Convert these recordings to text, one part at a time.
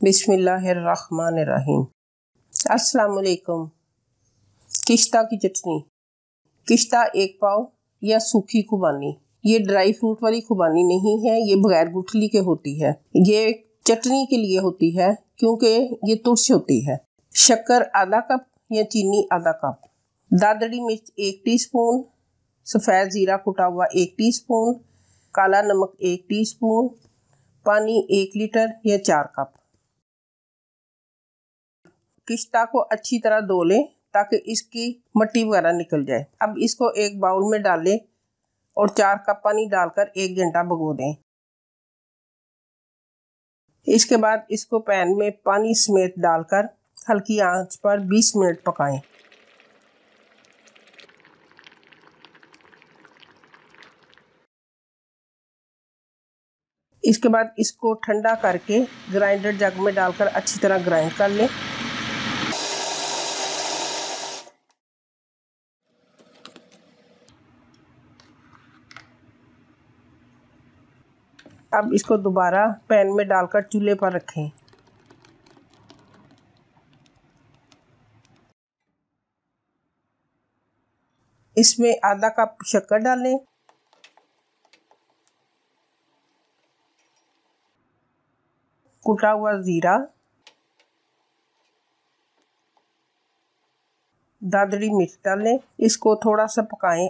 बिस्मिल्लाहिर्रहमानिर्रहीम। अस्सलाम वालेकुम। किश्ता की चटनी। किश्ता एक पाव या सूखी खुबानी। ये ड्राई फ्रूट वाली खुबानी नहीं है, ये बगैर गुठली के होती है। ये चटनी के लिए होती है क्योंकि ये तुरश होती है। शक्कर आधा कप या चीनी आधा कप। दादड़ी मिर्च 1 टीस्पून, सफ़ेद ज़ीरा कुटा हुआ 1 टीस्पून, काला नमक 1 टीस्पून, पानी 1 लीटर या 4 कप। किश्ता को अच्छी तरह धो लें ताकि इसकी मट्टी वगैरह निकल जाए। अब इसको एक बाउल में डालें और 4 कप पानी डालकर 1 घंटा भिगो दें। इसके बाद इसको पैन में पानी समेत डालकर हल्की आंच पर 20 मिनट पकाएं। इसके बाद इसको ठंडा करके ग्राइंडर जग में डालकर अच्छी तरह ग्राइंड कर लें। अब इसको दोबारा पैन में डालकर चूल्हे पर रखें। इसमें आधा कप शक्कर डालें, कुटा हुआ ज़ीरा, दादड़ी मिर्च डालें, इसको थोड़ा सा पकाएं।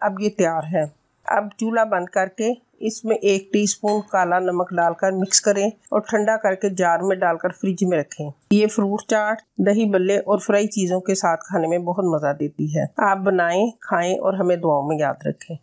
अब ये तैयार है। अब चूल्हा बंद करके इसमें 1 टीस्पून काला नमक डालकर मिक्स करें और ठंडा करके जार में डालकर फ्रिज में रखें। ये फ्रूट चाट, दही बल्ले और फ्राई चीज़ों के साथ खाने में बहुत मज़ा देती है। आप बनाएं, खाएं और हमें दुआओं में याद रखें।